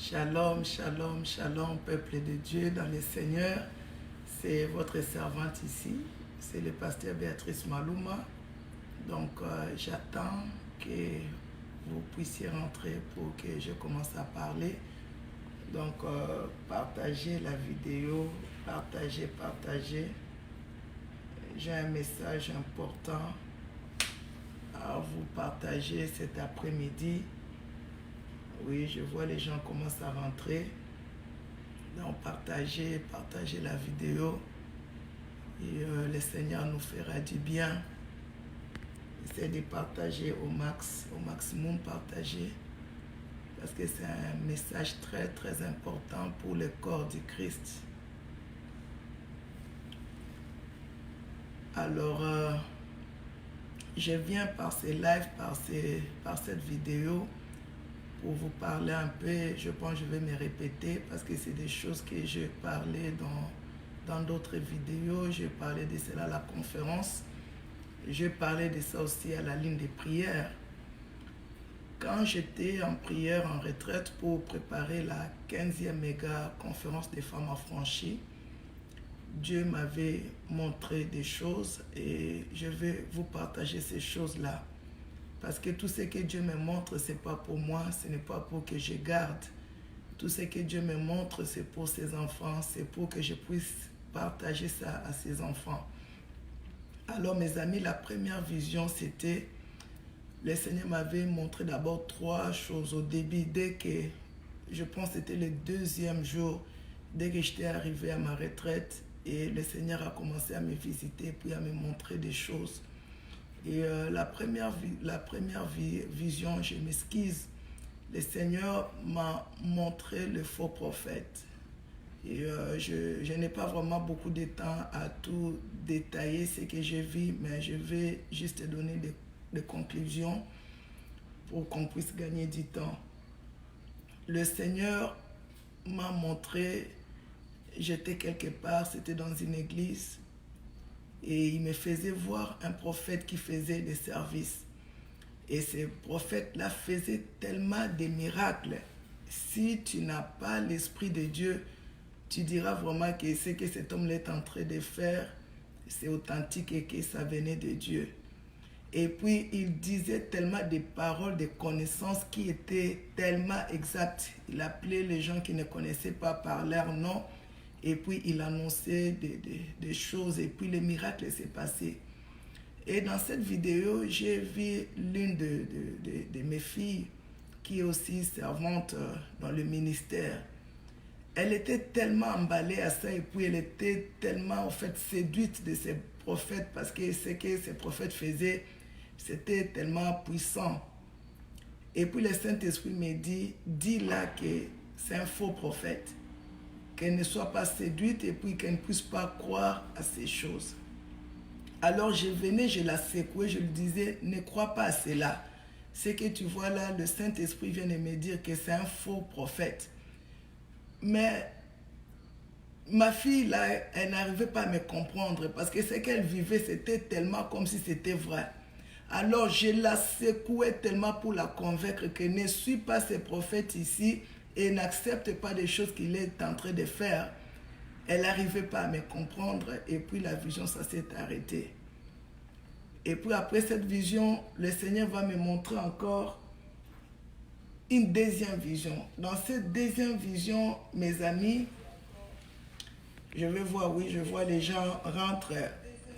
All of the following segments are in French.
Shalom, shalom, shalom, peuple de Dieu dans le Seigneur. C'est votre servante ici, c'est le pasteur Béatrice Malouma. Donc j'attends que vous puissiez rentrer pour que je commence à parler. Donc partagez la vidéo, partagez. J'ai un message important à vous partager cet après-midi. Oui, je vois les gens commencent à rentrer. Donc partagez la vidéo. Et le Seigneur nous fera du bien. Essayez de partager au maximum partager. Parce que c'est un message très très important pour le corps du Christ. Alors, je viens par ces lives, par cette vidéo, pour vous parler un peu. Je pense que je vais me répéter parce que c'est des choses que j'ai parlé dans d'autres vidéos. J'ai parlé de cela à la conférence. J'ai parlé de ça aussi à la ligne de prière. Quand j'étais en prière, en retraite pour préparer la 15e méga conférence des femmes affranchies, Dieu m'avait montré des choses et je vais vous partager ces choses-là. Parce que tout ce que Dieu me montre, ce n'est pas pour moi, ce n'est pas pour que je garde. Tout ce que Dieu me montre, c'est pour ses enfants, c'est pour que je puisse partager ça à ses enfants. Alors mes amis, la première vision, c'était, le Seigneur m'avait montré d'abord 3 choses au début, dès que, je pense que c'était le 2e jour, dès que j'étais arrivé à ma retraite, et le Seigneur a commencé à me visiter, puis à me montrer des choses. Et la première vision, je m'excuse, le Seigneur m'a montré le faux prophète. Et je n'ai pas vraiment beaucoup de temps à tout détailler ce que j'ai vu, mais je vais juste donner des conclusions pour qu'on puisse gagner du temps. Le Seigneur m'a montré, j'étais quelque part, c'était dans une église, et il me faisait voir un prophète qui faisait des services. Et ce prophète-là faisait tellement de miracles. Si tu n'as pas l'Esprit de Dieu, tu diras vraiment que ce que cet homme est en train de faire, c'est authentique et que ça venait de Dieu. Et puis, il disait tellement de paroles, de connaissances qui étaient tellement exactes. Il appelait les gens qui ne connaissaient pas par leur nom. Et puis, il annonçait des choses. Et puis, les miracles s'est passé. Et dans cette vidéo, j'ai vu l'une de mes filles, qui est aussi servante dans le ministère. Elle était tellement emballée à ça. Et puis, elle était tellement, en fait, séduite de ces prophètes. Parce que ce que ces prophètes faisaient, c'était tellement puissant. Et puis, le Saint-Esprit me dit, dis-là que c'est un faux prophète. Qu'elle ne soit pas séduite et puis qu'elle ne puisse pas croire à ces choses. Alors je venais, je la secouais, je lui disais, ne crois pas à cela. Ce que tu vois là, le Saint-Esprit vient de me dire que c'est un faux prophète. Mais ma fille là, elle n'arrivait pas à me comprendre parce que ce qu'elle vivait, c'était tellement comme si c'était vrai. Alors je la secouais tellement pour la convaincre que ne suis pas ce prophète ici et n'accepte pas des choses qu'il est en train de faire. Elle n'arrivait pas à me comprendre et puis la vision, ça s'est arrêté. Et puis après cette vision, le Seigneur va me montrer encore une deuxième vision. Dans cette deuxième vision, mes amis, je vais voir, oui, je vois les gens rentrer.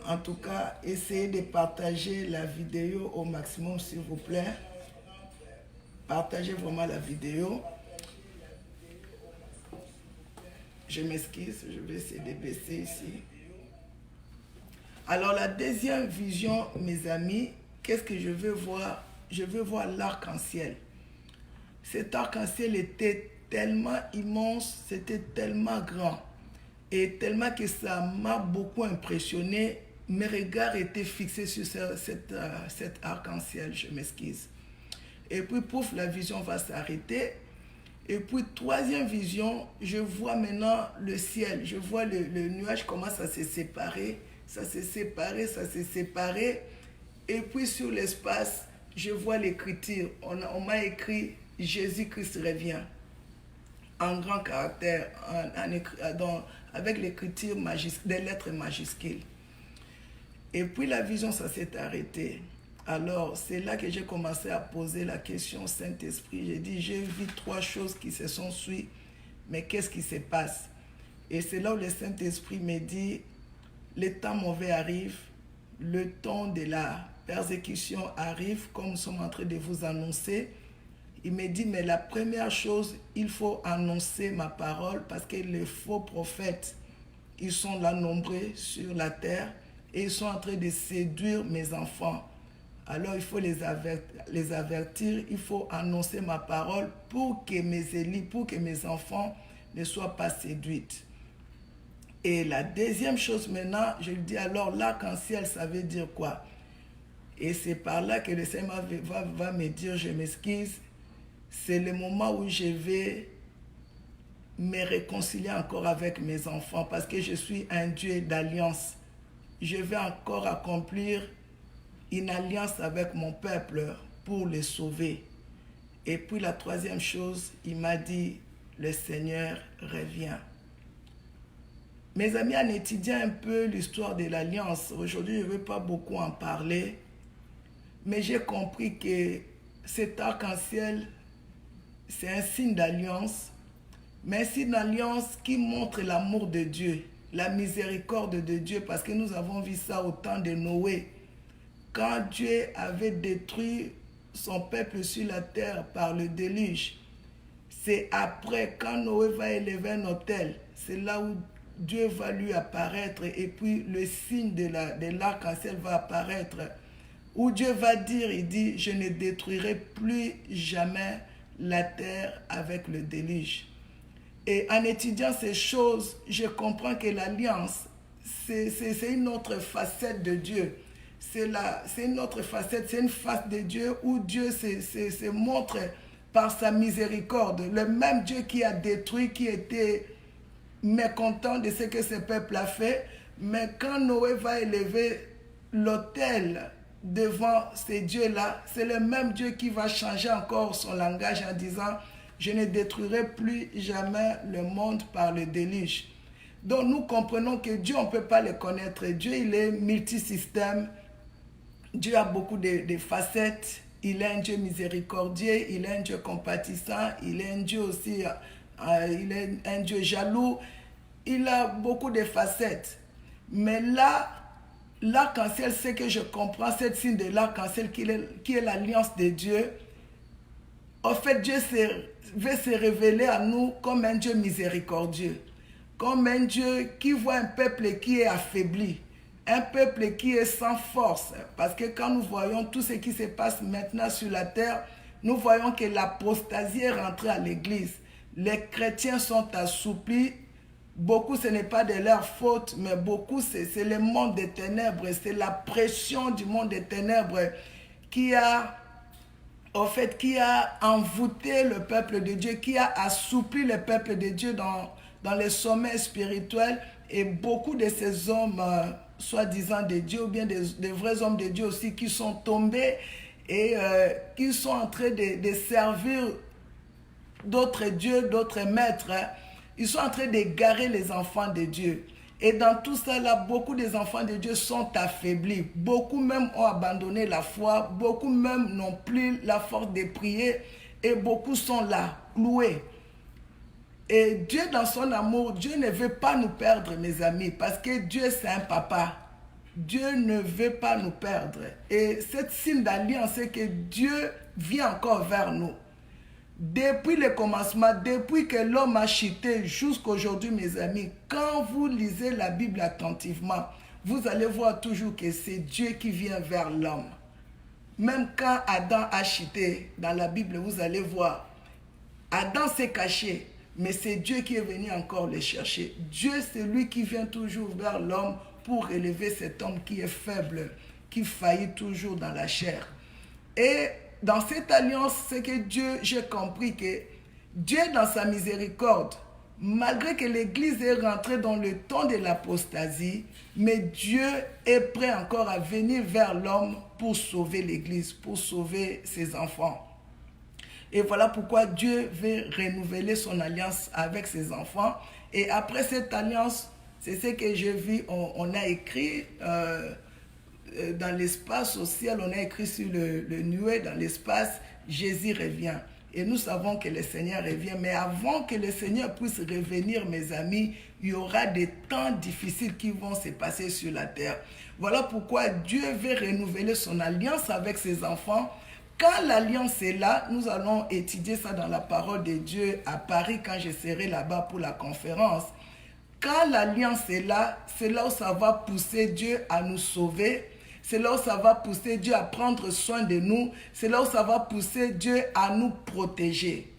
En tout cas, essayez de partager la vidéo au maximum, s'il vous plaît. Partagez vraiment la vidéo. Je m'excuse, je vais essayer de baisser ici. Alors la deuxième vision, mes amis, qu'est-ce que je veux voir? Je veux voir l'arc-en-ciel. Cet arc-en-ciel était tellement immense, c'était tellement grand. Et tellement que ça m'a beaucoup impressionné. Mes regards étaient fixés sur cet arc-en-ciel, je m'excuse. Et puis pouf, la vision va s'arrêter. Et puis, troisième vision, je vois maintenant le ciel. Je vois le nuage commence à se séparer. Ça s'est séparé. Et puis, sur l'espace, je vois l'écriture. On m'a écrit « Jésus-Christ revient ». en grand caractère, avec l'écriture des lettres majuscules. Et puis la vision, ça s'est arrêté. Alors, c'est là que j'ai commencé à poser la question au Saint-Esprit. J'ai dit, j'ai vu 3 choses qui se sont suivies, mais qu'est-ce qui se passe? Et c'est là où le Saint-Esprit me dit, le temps mauvais arrive, le temps de la persécution arrive, comme nous sommes en train de vous annoncer. Il me dit, mais la première chose, il faut annoncer ma parole, parce que les faux prophètes, ils sont là nombreux sur la terre, et ils sont en train de séduire mes enfants. Alors il faut les avertir, il faut annoncer ma parole pour que mes enfants ne soient pas séduits. Et la deuxième chose maintenant, je lui dis alors, l'arc-en-ciel, ça veut dire quoi? Et c'est par là que le Seigneur va me dire, je m'excuse, c'est le moment où je vais me réconcilier encore avec mes enfants, parce que je suis un Dieu d'alliance. Je vais encore accomplir une alliance avec mon peuple pour les sauver. Et puis la troisième chose, il m'a dit, le Seigneur revient. Mes amis, en étudiant un peu l'histoire de l'alliance, aujourd'hui je ne veux pas beaucoup en parler, mais j'ai compris que cet arc-en-ciel, c'est un signe d'alliance, mais un signe d'alliance qui montre l'amour de Dieu, la miséricorde de Dieu, parce que nous avons vu ça au temps de Noé. Quand Dieu avait détruit son peuple sur la terre par le déluge, c'est après, quand Noé va élever un autel, c'est là où Dieu va lui apparaître, et puis le signe de l'arc-en-ciel va apparaître, où Dieu va dire, il dit, je ne détruirai plus jamais la terre avec le déluge. Et en étudiant ces choses, je comprends que l'alliance, c'est une autre facette de Dieu. C'est une autre facette, c'est une face de Dieu où Dieu se montre par sa miséricorde. Le même Dieu qui a détruit, qui était mécontent de ce que ce peuple a fait, mais quand Noé va élever l'autel devant ces dieux-là, c'est le même Dieu qui va changer encore son langage en disant « Je ne détruirai plus jamais le monde par le déluge ». Donc nous comprenons que Dieu, on ne peut pas le connaître. Dieu, il est multisystème. Dieu a beaucoup de facettes. Il est un Dieu miséricordieux, il est un Dieu compatissant, il est un Dieu aussi, il est un Dieu jaloux. Il a beaucoup de facettes. Mais là, l'arc-en-ciel, c'est que je comprends cette signe de l'arc-en-ciel qui est l'alliance de Dieu. En fait, Dieu veut se révéler à nous comme un Dieu miséricordieux, comme un Dieu qui voit un peuple qui est affaibli, un peuple qui est sans force. Parce que quand nous voyons tout ce qui se passe maintenant sur la terre, nous voyons que l'apostasie est rentrée à l'église. Les chrétiens sont assouplis. Beaucoup, ce n'est pas de leur faute, mais beaucoup, c'est le monde des ténèbres. C'est la pression du monde des ténèbres qui a envoûté le peuple de Dieu, qui a assoupli le peuple de Dieu dans les sommets spirituels. Et beaucoup de ces hommes, soi-disant des dieux, ou bien des vrais hommes de Dieu aussi, qui sont tombés et qui sont en train de servir d'autres dieux, d'autres maîtres. Ils sont en train d'égarer les enfants de Dieu. Et dans tout ça, là, beaucoup des enfants de Dieu sont affaiblis. Beaucoup même ont abandonné la foi. Beaucoup même n'ont plus la force de prier. Et beaucoup sont là, cloués. Et Dieu, dans son amour, Dieu ne veut pas nous perdre, mes amis. Parce que Dieu, c'est un papa. Dieu ne veut pas nous perdre. Et cette signe d'alliance, c'est que Dieu vient encore vers nous. Depuis le commencement, depuis que l'homme a chuté jusqu'aujourd'hui, mes amis, quand vous lisez la Bible attentivement, vous allez voir toujours que c'est Dieu qui vient vers l'homme. Même quand Adam a chuté, dans la Bible, vous allez voir, Adam s'est caché, mais c'est Dieu qui est venu encore le chercher. Dieu, c'est lui qui vient toujours vers l'homme pour élever cet homme qui est faible, qui faillit toujours dans la chair. Et dans cette alliance, c'est que Dieu, j'ai compris que Dieu, dans sa miséricorde, malgré que l'Église est rentrée dans le temps de l'apostasie, mais Dieu est prêt encore à venir vers l'homme pour sauver l'Église, pour sauver ses enfants. Et voilà pourquoi Dieu veut renouveler son alliance avec ses enfants. Et après cette alliance, c'est ce que j'ai vu, on a écrit dans l'espace au ciel, on a écrit sur le nuée dans l'espace, Jésus revient. Et nous savons que le Seigneur revient. Mais avant que le Seigneur puisse revenir, mes amis, il y aura des temps difficiles qui vont se passer sur la terre. Voilà pourquoi Dieu veut renouveler son alliance avec ses enfants. Quand l'alliance est là, nous allons étudier ça dans la parole de Dieu à Paris quand je serai là-bas pour la conférence. Quand l'alliance est là, c'est là où ça va pousser Dieu à nous sauver. C'est là où ça va pousser Dieu à prendre soin de nous. C'est là où ça va pousser Dieu à nous protéger.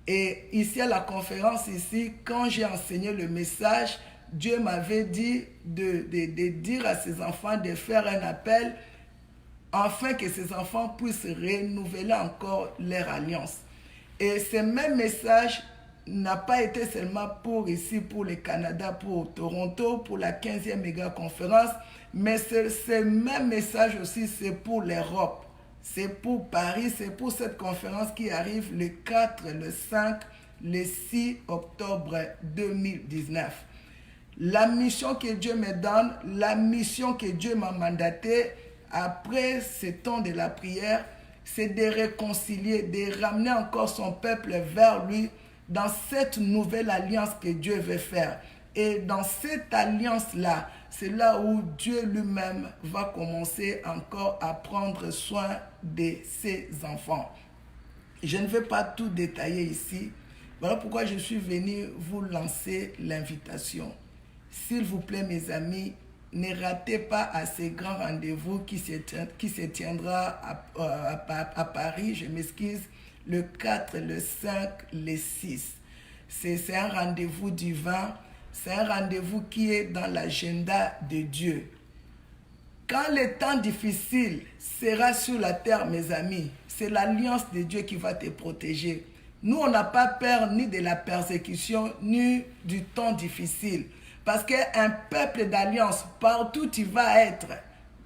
Et ici à la conférence, ici, quand j'ai enseigné le message, Dieu m'avait dit de dire à ses enfants de faire un appel afin que ses enfants puissent renouveler encore leur alliance. Et ce même message n'a pas été seulement pour ici, pour le Canada, pour Toronto, pour la 15e méga conférence, mais ce même message aussi, c'est pour l'Europe, c'est pour Paris, c'est pour cette conférence qui arrive le 4, le 5, le 6 octobre 2019. La mission que Dieu me donne, la mission que Dieu m'a mandatée, après ce temps de la prière, c'est de réconcilier, de ramener encore son peuple vers lui dans cette nouvelle alliance que Dieu veut faire. Et dans cette alliance-là, c'est là où Dieu lui-même va commencer encore à prendre soin de ses enfants. Je ne vais pas tout détailler ici. Voilà pourquoi je suis venu vous lancer l'invitation. S'il vous plaît, mes amis, ne ratez pas à ces grands rendez-vous qui se tiendra à Paris, je m'excuse, le 4, le 5, le 6. C'est un rendez-vous divin, c'est un rendez-vous qui est dans l'agenda de Dieu. Quand le temps difficile sera sur la terre, mes amis, c'est l'alliance de Dieu qui va te protéger. Nous, on n'a pas peur ni de la persécution, ni du temps difficile. Parce qu'un peuple d'alliance, partout tu vas être,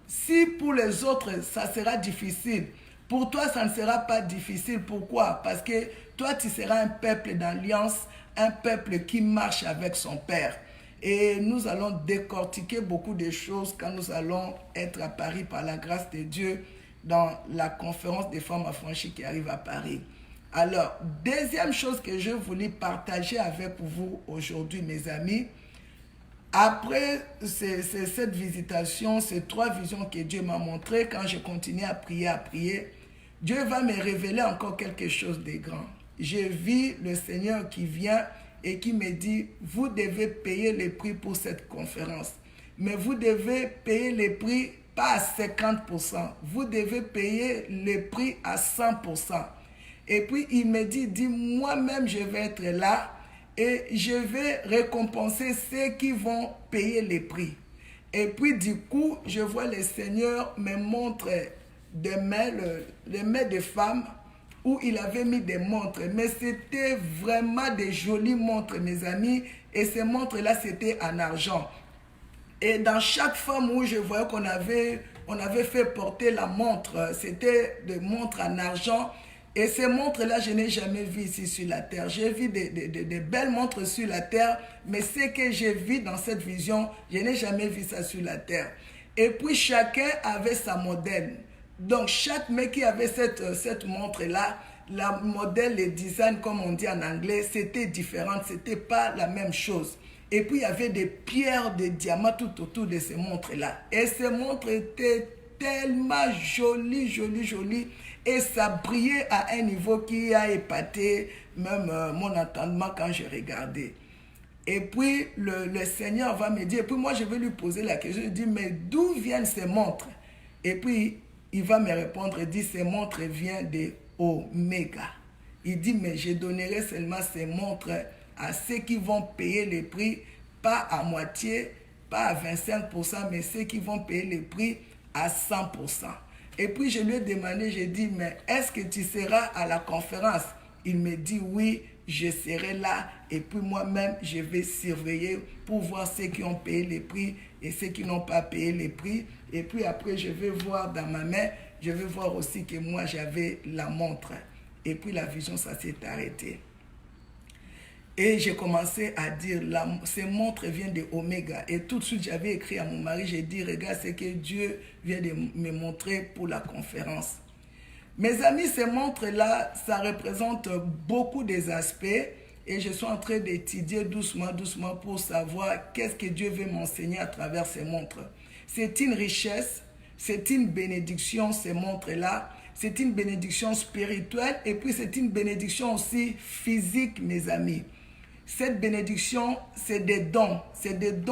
si pour les autres ça sera difficile, pour toi ça ne sera pas difficile. Pourquoi? Parce que toi tu seras un peuple d'alliance, un peuple qui marche avec son Père. Et nous allons décortiquer beaucoup de choses quand nous allons être à Paris par la grâce de Dieu dans la conférence des femmes affranchies qui arrive à Paris. Alors, deuxième chose que je voulais partager avec vous aujourd'hui, mes amis, après cette visitation, ces 3 visions que Dieu m'a montrées, quand je continue à prier, Dieu va me révéler encore quelque chose de grand. J'ai vu le Seigneur qui vient et qui me dit, vous devez payer le prix pour cette conférence. Mais vous devez payer le prix pas à 50%, vous devez payer le prix à 100%. Et puis il me dit, moi-même je vais être là, et je vais récompenser ceux qui vont payer les prix. Et puis du coup, je vois le Seigneur me montrer des mains, les mains de femmes où il avait mis des montres. Mais c'était vraiment des jolies montres, mes amis. Et ces montres-là, c'était en argent. Et dans chaque femme où je voyais qu'on avait fait porter la montre, c'était des montres en argent. Et ces montres-là, je n'ai jamais vu ici sur la terre. J'ai vu des belles montres sur la terre, mais ce que j'ai vu dans cette vision, je n'ai jamais vu ça sur la terre. Et puis chacun avait sa modèle. Donc chaque mec qui avait cette montre-là, la modèle, le design, comme on dit en anglais, c'était différent, c'était pas la même chose. Et puis il y avait des pierres, des diamants tout autour de ces montres-là. Et ces montres étaient tellement jolies, jolies. Et ça brillait à un niveau qui a épaté même mon entendement quand j'ai regardé. Et puis le Seigneur va me dire, et puis moi je vais lui poser la question, je dis, mais d'où viennent ces montres? Et puis il va me répondre, il dit, ces montres viennent de Omega. Il dit, mais je donnerai seulement ces montres à ceux qui vont payer le prix, pas à moitié, pas à 25%, mais ceux qui vont payer le prix à 100%. Et puis je lui ai demandé, j'ai dit, mais est-ce que tu seras à la conférence? Il me dit, oui, je serai là. Et puis moi-même, je vais surveiller pour voir ceux qui ont payé les prix et ceux qui n'ont pas payé les prix. Et puis après, je vais voir dans ma main, je vais voir aussi que moi, j'avais la montre. Et puis la vision, ça s'est arrêté. Et j'ai commencé à dire, ces montres viennent de Omega. Et tout de suite, j'avais écrit à mon mari, j'ai dit, regarde ce que Dieu vient de me montrer pour la conférence. Mes amis, ces montres-là, ça représente beaucoup des aspects. Et je suis en train d'étudier doucement pour savoir qu'est-ce que Dieu veut m'enseigner à travers ces montres. C'est une richesse, c'est une bénédiction, ces montres-là. C'est une bénédiction spirituelle et puis c'est une bénédiction aussi physique, mes amis. Cette bénédiction, c'est des dons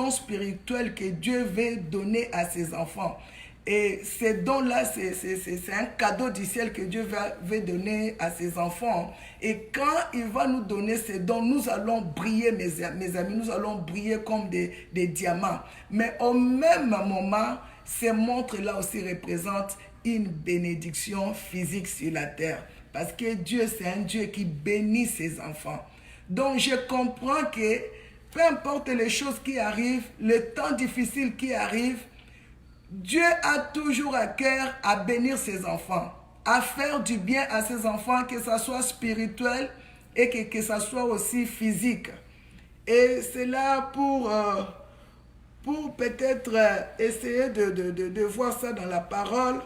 spirituels que Dieu veut donner à ses enfants. Et ces dons-là, c'est un cadeau du ciel que Dieu veut donner à ses enfants. Et quand il va nous donner ces dons, nous allons briller, mes amis, nous allons briller comme des diamants. Mais au même moment, ces montres-là aussi représentent une bénédiction physique sur la terre. Parce que Dieu, c'est un Dieu qui bénit ses enfants. Donc, je comprends que peu importe les choses qui arrivent, le temps difficile qui arrive, Dieu a toujours à cœur à bénir ses enfants, à faire du bien à ses enfants, que ce soit spirituel et que ce soit aussi physique. Et c'est là pour peut-être essayer de voir ça dans la parole.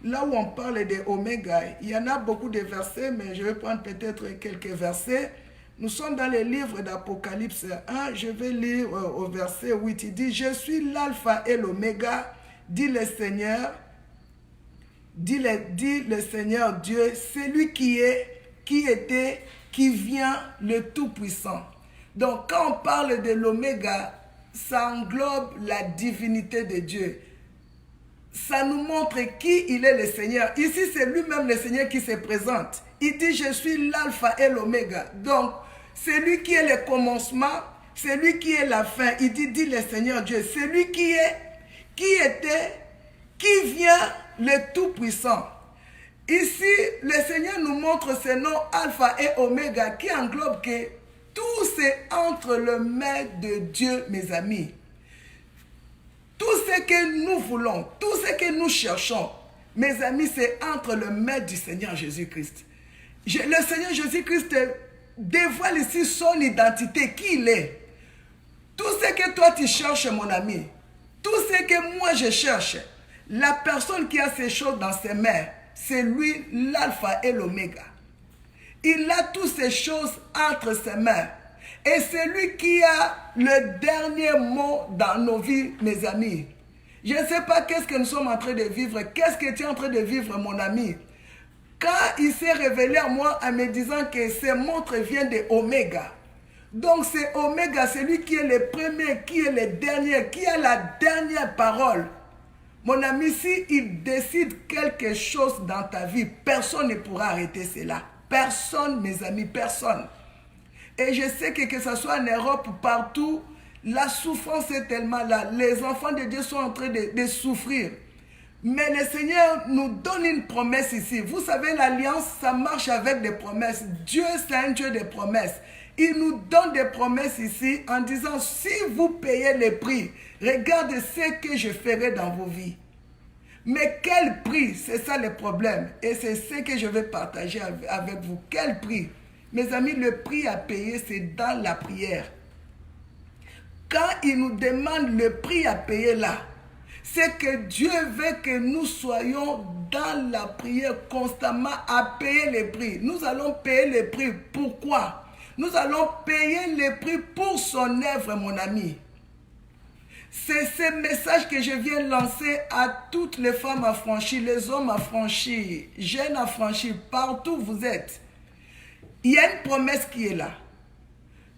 Là où on parle des Oméga, il y en a beaucoup de versets, mais je vais prendre peut-être quelques versets. Nous sommes dans le livre d'Apocalypse 1, je vais lire au verset 8. Il dit, je suis l'alpha et l'oméga, dit le Seigneur, dit le Seigneur Dieu, celui qui est, qui était, qui vient, le Tout-Puissant. Donc quand on parle de l'oméga, ça englobe la divinité de Dieu. Ça nous montre qui il est le Seigneur. Ici, c'est lui-même le Seigneur qui se présente. Il dit, je suis l'alpha et l'oméga. Donc, c'est lui qui est le commencement, c'est lui qui est la fin. Il dit le Seigneur Dieu, c'est lui qui est, qui était, qui vient, le Tout-Puissant. Ici, le Seigneur nous montre ce nom alpha et oméga qui englobe que tout c'est entre le mains de Dieu, mes amis. Tout ce que nous voulons, tout ce que nous cherchons, mes amis, c'est entre le maître du Seigneur Jésus-Christ. Le Seigneur Jésus-Christ dévoile ici son identité, qui il est. Tout ce que toi tu cherches, mon ami, tout ce que moi je cherche, la personne qui a ces choses dans ses mains, c'est lui l'alpha et l'oméga. Il a toutes ces choses entre ses mains. Et c'est lui qui a le dernier mot dans nos vies, mes amis. Je ne sais pas qu'est-ce que nous sommes en train de vivre. Qu'est-ce que tu es en train de vivre, mon ami? Quand il s'est révélé à moi en me disant que ces montres viennent de Oméga. Donc c'est Oméga, c'est lui qui est le premier, qui est le dernier, qui a la dernière parole. Mon ami, si il décide quelque chose dans ta vie, personne ne pourra arrêter cela. Personne, mes amis, personne. Et je sais que ce soit en Europe, partout, la souffrance est tellement là. Les enfants de Dieu sont en train de souffrir. Mais le Seigneur nous donne une promesse ici. Vous savez, l'alliance, ça marche avec des promesses. Dieu, c'est un Dieu de promesses. Il nous donne des promesses ici en disant, si vous payez le prix, regardez ce que je ferai dans vos vies. Mais quel prix? C'est ça le problème. Et c'est ce que je vais partager avec vous. Quel prix? Mes amis, le prix à payer, c'est dans la prière. Quand il nous demande le prix à payer là, c'est que Dieu veut que nous soyons dans la prière constamment à payer les prix. Nous allons payer les prix. Pourquoi? Nous allons payer les prix pour son œuvre, mon ami. C'est ce message que je viens lancer à toutes les femmes affranchies, les hommes affranchis, jeunes affranchis, partout où vous êtes. Il y a une promesse qui est là.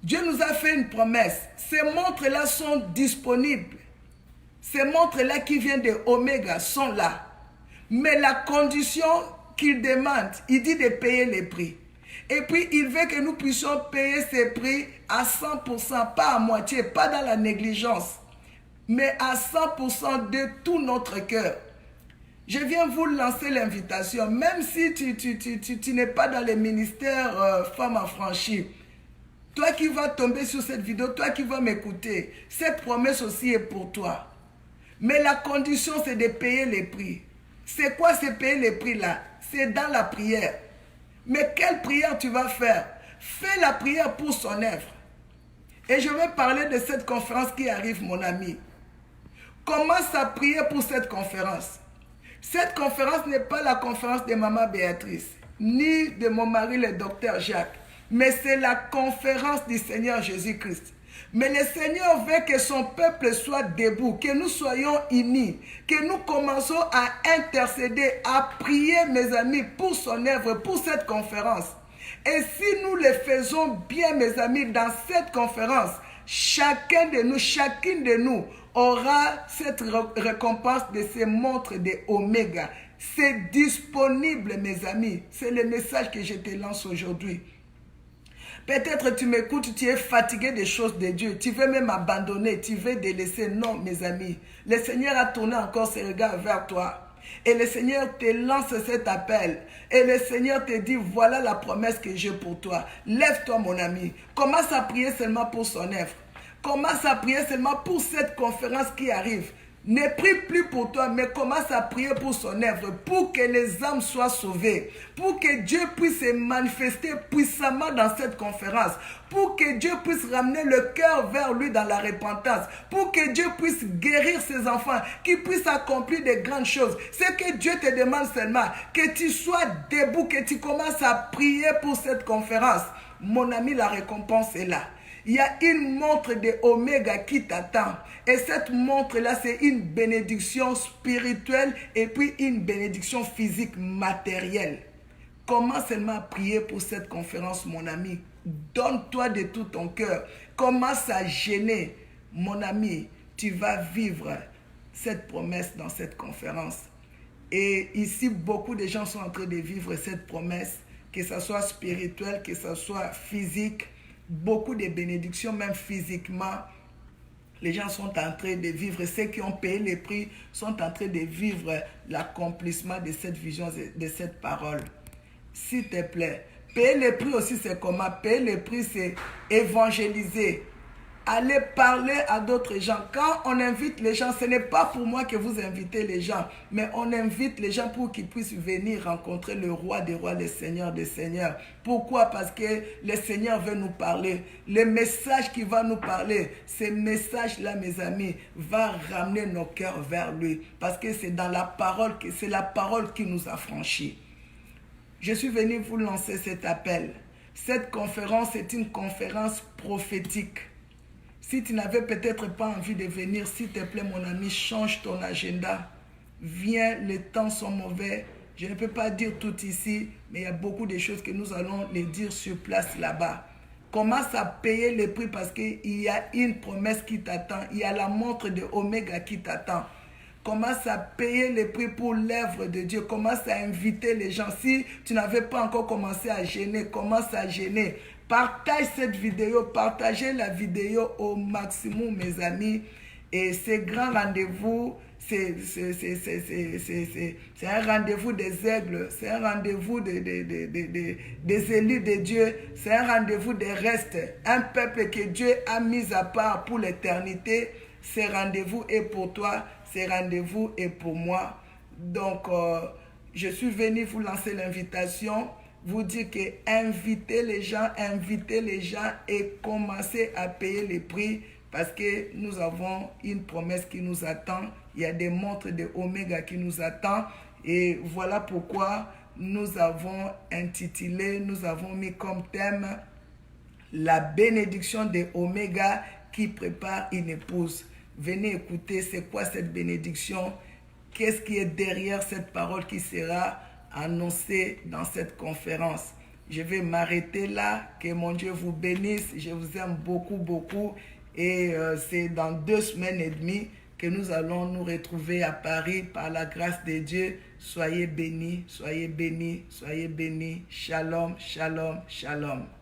Dieu nous a fait une promesse. Ces montres-là sont disponibles. Ces montres-là qui viennent de Oméga sont là. Mais la condition qu'il demande, il dit de payer les prix. Et puis, il veut que nous puissions payer ces prix à 100%, pas à moitié, pas dans la négligence, mais à 100% de tout notre cœur. Je viens vous lancer l'invitation, même si tu n'es pas dans les ministères femmes affranchies. Toi qui vas tomber sur cette vidéo, toi qui vas m'écouter, cette promesse aussi est pour toi. Mais la condition, c'est de payer les prix. C'est quoi, c'est payer les prix là? C'est dans la prière. Mais quelle prière tu vas faire? Fais la prière pour son œuvre. Et je vais parler de cette conférence qui arrive, mon ami. Commence à prier pour cette conférence. Cette conférence n'est pas la conférence de Maman Béatrice, ni de mon mari le docteur Jacques, mais c'est la conférence du Seigneur Jésus-Christ. Mais le Seigneur veut que son peuple soit debout, que nous soyons unis, que nous commençons à intercéder, à prier, mes amis, pour son œuvre, pour cette conférence. Et si nous le faisons bien, mes amis, dans cette conférence, chacun de nous, chacune de nous aura cette récompense de ces montres de Oméga. C'est disponible, mes amis. C'est le message que je te lance aujourd'hui. Peut-être tu m'écoutes, tu es fatigué des choses de Dieu. Tu veux même abandonner, tu veux délaisser. Non, mes amis. Le Seigneur a tourné encore ses regards vers toi. Et le Seigneur te lance cet appel. Et le Seigneur te dit, voilà la promesse que j'ai pour toi. Lève-toi, mon ami. Commence à prier seulement pour son œuvre. Commence à prier seulement pour cette conférence qui arrive. Ne prie plus pour toi, mais commence à prier pour son œuvre, pour que les âmes soient sauvées, pour que Dieu puisse se manifester puissamment dans cette conférence, pour que Dieu puisse ramener le cœur vers lui dans la repentance, pour que Dieu puisse guérir ses enfants, qu'il puisse accomplir de grandes choses. C'est que Dieu te demande seulement que tu sois debout, que tu commences à prier pour cette conférence. Mon ami, la récompense est là. Il y a une montre de Oméga qui t'attend. Et cette montre-là, c'est une bénédiction spirituelle et puis une bénédiction physique matérielle. Commence seulement à prier pour cette conférence, mon ami. Donne-toi de tout ton cœur. Commence à gêner. Mon ami, tu vas vivre cette promesse dans cette conférence. Et ici, beaucoup de gens sont en train de vivre cette promesse, que ce soit spirituel, que ce soit physique. Beaucoup de bénédictions, même physiquement, les gens sont en train de vivre. Ceux qui ont payé les prix sont en train de vivre l'accomplissement de cette vision, de cette parole. S'il te plaît, payer les prix aussi, c'est comment? Payer les prix, c'est évangéliser. Allez parler à d'autres gens. Quand on invite les gens, ce n'est pas pour moi que vous invitez les gens, mais on invite les gens pour qu'ils puissent venir rencontrer le roi des rois, le seigneur des seigneurs. Pourquoi? Parce que le Seigneur veut nous parler. Le message qui va nous parler, ce message-là, mes amis, va ramener nos cœurs vers lui. Parce que c'est dans la parole, c'est la parole qui nous a franchis. Je suis venu vous lancer cet appel. Cette conférence est une conférence prophétique. Si tu n'avais peut-être pas envie de venir, s'il te plaît, mon ami, change ton agenda. Viens, les temps sont mauvais. Je ne peux pas dire tout ici, mais il y a beaucoup de choses que nous allons les dire sur place là-bas. Commence à payer les prix parce qu'il y a une promesse qui t'attend. Il y a la montre de Oméga qui t'attend. Commence à payer les prix pour l'œuvre de Dieu. Commence à inviter les gens. Si tu n'avais pas encore commencé à gêner, commence à gêner. Partage cette vidéo, partagez la vidéo au maximum, mes amis. Et ce grand rendez-vous, c'est un rendez-vous des aigles, c'est un rendez-vous des élus de Dieu, c'est un rendez-vous des restes, un peuple que Dieu a mis à part pour l'éternité. Ce rendez-vous est pour toi, ce rendez-vous est pour moi. Donc, je suis venu vous lancer l'invitation. Vous dire que invitez les gens et commencez à payer les prix parce que nous avons une promesse qui nous attend. Il y a des montres de Oméga qui nous attendent et voilà pourquoi nous avons intitulé, nous avons mis comme thème la bénédiction de Oméga qui prépare une épouse. Venez écouter c'est quoi cette bénédiction, qu'est-ce qui est derrière cette parole qui sera annoncé dans cette conférence. Je vais m'arrêter là. Que mon Dieu vous bénisse. Je vous aime beaucoup, beaucoup. Et c'est dans 2 semaines et demie que nous allons nous retrouver à Paris par la grâce de Dieu. Soyez bénis, soyez bénis, soyez bénis. Shalom, shalom, shalom.